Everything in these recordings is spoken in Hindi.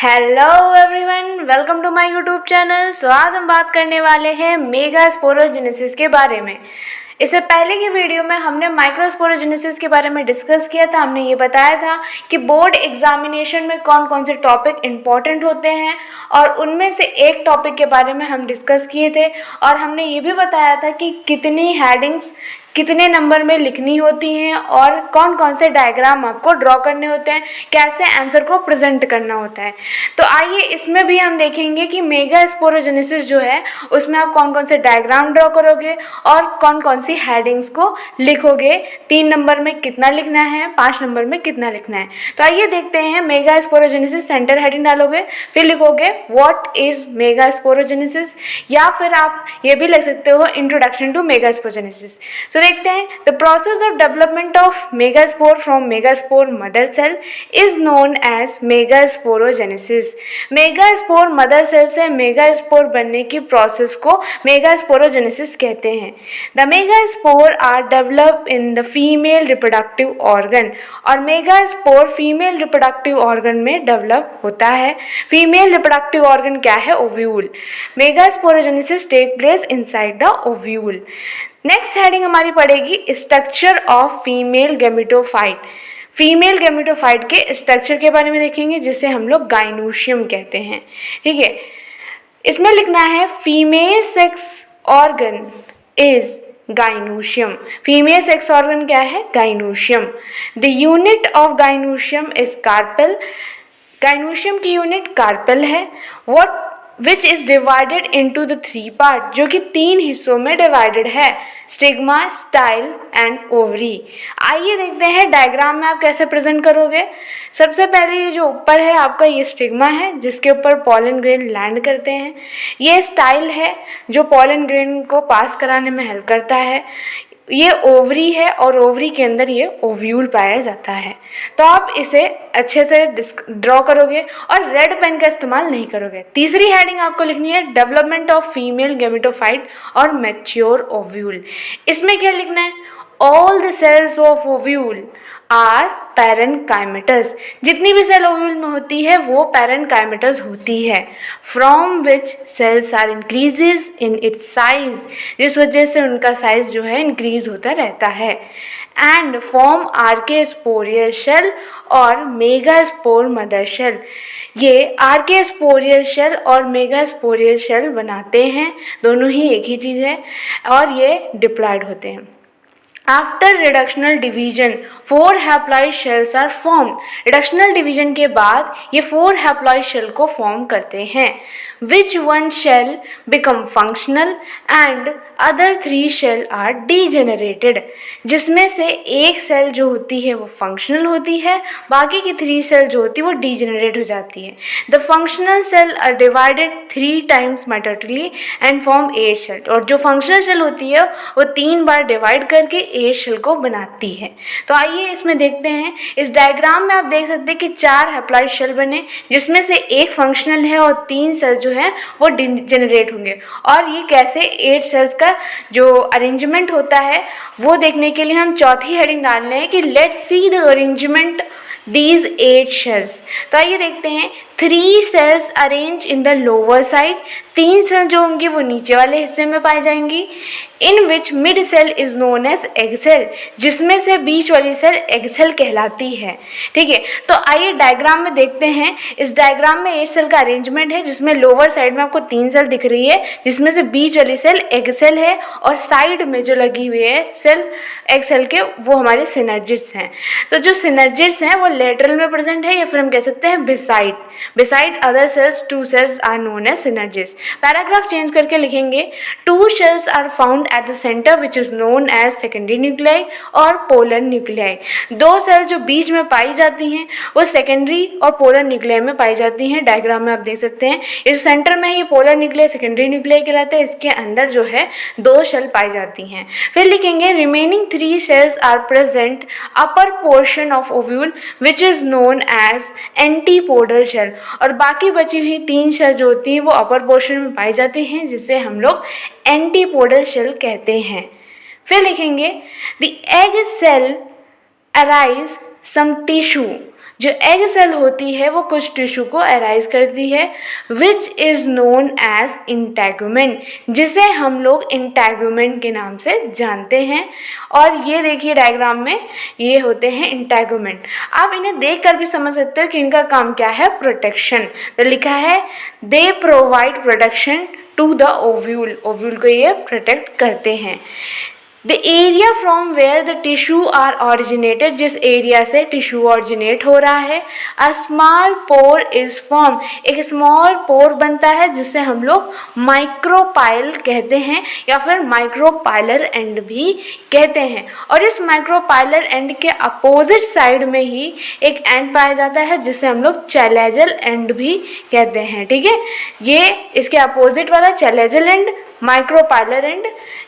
Hello everyone, welcome to my YouTube channel. आज हम बात करने वाले हैं मेगा स्पोरोजेनेसिस के बारे में। इससे पहले की वीडियो में हमने माइक्रोस्पोरोजेनेसिस के बारे में डिस्कस किया था। हमने ये बताया था कि बोर्ड एग्जामिनेशन में कौन कौन से टॉपिक इम्पॉर्टेंट होते हैं और उनमें से एक टॉपिक के बारे में हम डिस्कस किए थे। और हमने ये भी बताया था कि कितनी हेडिंग्स कितने नंबर में लिखनी होती हैं और कौन कौन से डायग्राम आपको ड्रॉ करने होते हैं, कैसे आंसर को प्रेजेंट करना होता है। तो आइए इसमें भी हम देखेंगे कि मेगा स्पोरोजेनेसिस जो है उसमें आप कौन कौन से डायग्राम ड्रॉ करोगे और कौन कौन सी हेडिंग्स को लिखोगे। 3 नंबर में कितना लिखना है, 5 नंबर में कितना लिखना है। तो आइए देखते हैं। मेगा स्पोरोजेनेसिस सेंटर हेडिंग डालोगे, फिर लिखोगे व्हाट इज मेगा स्पोरोजेनेसिस, या फिर आप ये भी लिख सकते हो इंट्रोडक्शन टू मेगा स्पोरोजेनेसिस। तो देखते हैं, the process of development of megaspore from megaspore mother cell is known as megasporogenesis. Megaspore mother cell से मेगास्पोर बनने की प्रोसेस को मेगास्पोरोजेनेसिस कहते हैं। The megaspore are develop in the female reproductive organ, और मेगास्पोर फीमेल रिप्रोडक्टिव ऑर्गन में डेवलप होता है। फीमेल रिप्रोडक्टिव ऑर्गन क्या है? Ovule. Megasporogenesis take place inside the ovule. Next heading हमारी पड़ेगी structure of female gametophyte. Female gametophyte के स्ट्रक्चर के बारे में देखेंगे, जिसे हम लोग गाइनोशियम कहते हैं। ठीक है, इसमें लिखना है female sex organ is gynoecium. Female sex organ क्या है? Gynoecium. The unit of gynoecium is carpel. Gynoecium की यूनिट कार्पेल है। What which is divided into the 3 part, जो कि 3 हिस्सों में डिवाइडेड है, स्टिग्मा, स्टाइल एंड ओवरी। आइए देखते हैं डायग्राम में आप कैसे प्रेजेंट करोगे। सबसे पहले ये जो ऊपर है आपका, ये स्टिग्मा है जिसके ऊपर पॉलन ग्रेन लैंड करते हैं। ये स्टाइल है जो पॉलन ग्रेन को पास कराने में हेल्प करता है। ये ओवरी है और ओवरी के अंदर ये ओव्यूल पाया जाता है। तो आप इसे अच्छे से ड्रॉ करोगे और रेड पेन का इस्तेमाल नहीं करोगे। तीसरी हेडिंग आपको लिखनी है डेवलपमेंट ऑफ फीमेल गैमेटोफाइट और मैच्योर ओव्यूल। इसमें क्या लिखना है? All the cells of ovule are parenchymatous. जितनी भी सेल ओव्यूल में होती है वो पैरेन्काइमेटस होती है। From which cells are increases in its size, जिस वजह से उनका साइज जो है इंक्रीज होता रहता है। एंड फॉर्म आर्केस्पोरियल शेल और मेगास्पोर मदर शेल। ये आर्केस्पोरियल शेल और मेगास्पोरियल शेल बनाते हैं, दोनों ही एक ही चीज़ है, और ये डिप्लॉयड होते हैं। After reductional division 4 haploid cells are formed. Reductional division के बाद ये 4 हैप्लॉइड शेल को फॉर्म करते हैं। Which one cell become functional and other 3 cell are degenerated. जिसमें से एक सेल जो होती है वो फंक्शनल होती है, बाकी की 3 सेल जो होती है वो डीजेनरेट हो जाती है। The functional cell are divided 3 times mitotically and form 8 cell. और जो फंक्शनल सेल होती है वो 3 बार डिवाइड करके 8 शेल को बनाती है। तो आइए इसमें देखते हैं। इस डायग्राम में आप देख सकते हैं कि 4 हैप्लॉइड शेल बने, जिसमें से एक फंक्शनल है और 3 सेल जो है वो जनरेट होंगे। और ये कैसे 8 सेल्स का जो अरेंजमेंट होता है वो देखने के लिए हम चौथी हेडिंग डाल रहे हैं कि let's see the arrangement these 8 cells. तो आइए देखते हैं। 3 cells arrange in the lower side. 3 cell जो होंगी वो नीचे वाले हिस्से में पाई जाएंगी। In which mid cell is known as egg cell, जिसमें से बीच वाली सेल एग सेल कहलाती है। ठीक है, तो आइए डायग्राम में देखते हैं। इस डायग्राम में 8 सेल का अरेंजमेंट है, जिसमें लोअर साइड में आपको 3 सेल दिख रही है, जिसमें से बीच वाली सेल एग सेल है और साइड में जो लगी हुई है सेल एग सेल के वो हमारे सिनर्जिड्स हैं। तो जो सिनर्जिड्स हैं वो लेटरल में प्रेजेंट है, या फिर हम कह सकते हैं beside. Beside other cells, 2 cells are known as synergids. Paragraph change करके लिखेंगे 2 cells are found at the center which is known as secondary nuclei और polar nuclei. 2 सेल जो बीच में पाई जाती हैं वो सेकेंडरी और पोलर न्यूक्लियाई में पाई जाती हैं। डायग्राम में आप देख सकते हैं इस सेंटर में ही पोलर न्यूक्लियाई सेकेंडरी न्यूक्लियाई कहलाते हैं। इसके अंदर जो है 2 सेल पाई जाती हैं। फिर लिखेंगे remaining 3 cells are present upper portion of ovule which is known as antipodal shell। और बाकी बची हुई 3 शेल जो होती हैं वो अपर पोर्शन में पाई जाती हैं, जिसे हम लोग एंटीपोडल शेल कहते हैं। फिर लिखेंगे the egg cell arise some tissue. जो एग सेल होती है वो कुछ टिश्यू को अराइज करती है which is known as integument, जिसे हम लोग इंटेगुमेंट के नाम से जानते हैं। और ये देखिए डायग्राम में ये होते हैं इंटेगुमेंट। आप इन्हें देख कर भी समझ सकते हो कि इनका काम क्या है, प्रोटेक्शन। तो लिखा है they provide protection to the ovule, ovule को ये प्रोटेक्ट करते हैं। The area from where the tissue are originated, जिस एरिया से टिश्यू ऑरिजिनेट हो रहा है। A small pore is form, एक स्मॉल पोर बनता है जिसे हम लोग माइक्रोपाइल कहते हैं या फिर माइक्रोपाइलर एंड भी कहते हैं। और इस माइक्रोपाइलर एंड के अपोजिट साइड में ही एक एंड पाया जाता है जिसे हम लोग चैलेजल एंड भी कहते हैं। ठीक है, ये इसके अपोजिट वाला chalazal end, micropylar end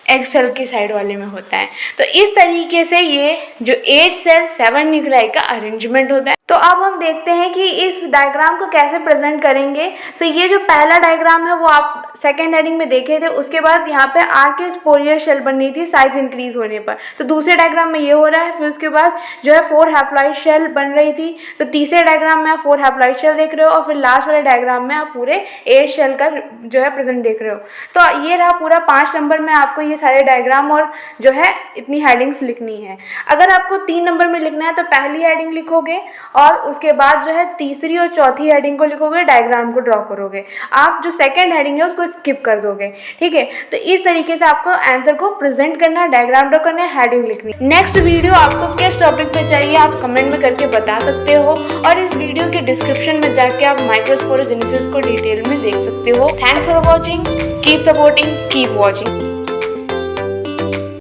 egg cell की साइड वाले में होता है। तो इस तरीके से ये जो 8 सेल 7 न्यूक्लियाई का अरेंजमेंट होता है। तो अब हम देखते हैं कि इस डायग्राम को कैसे प्रेजेंट करेंगे। तो ये जो पहला डायग्राम है वो आप सेकेंड हेडिंग में देखे थे, उसके बाद यहाँ पे आर्किस्पोरियल शेल बन रही थी साइज इंक्रीज होने पर। तो दूसरे डायग्राम में ये हो रहा है, फिर उसके बाद जो है 4 हैप्लॉइड शेल बन रही थी। तो तीसरे डायग्राम में आप 4 हैप्लॉइड शेल देख रहे हो और फिर लास्ट वाले डायग्राम में आप पूरे 8 शेल का जो है प्रेजेंट देख रहे हो। तो ये रहा पूरा 5 नंबर में आपको ये सारे डायग्राम और जो है इतनी हेडिंग्स लिखनी है। अगर आपको 3 नंबर में लिखना है तो पहली हेडिंग लिखोगे और उसके बाद जो है तीसरी और चौथी हेडिंग को लिखोगे, डायग्राम को ड्रॉ करोगे। आप जो सेकंड हेडिंग है उसको स्किप कर दोगे। ठीक है, तो इस तरीके से आपको आंसर को प्रेजेंट करना है, डायग्राम ड्रॉ करना है, हेडिंग लिखनी। नेक्स्ट वीडियो आपको किस टॉपिक पे चाहिए आप कमेंट में करके बता सकते हो और इस वीडियो के डिस्क्रिप्शन में जाके आप माइक्रोस्पोरोजेनेसिस को डिटेल में देख सकते हो। Thanks for watching, keep supporting, keep watching.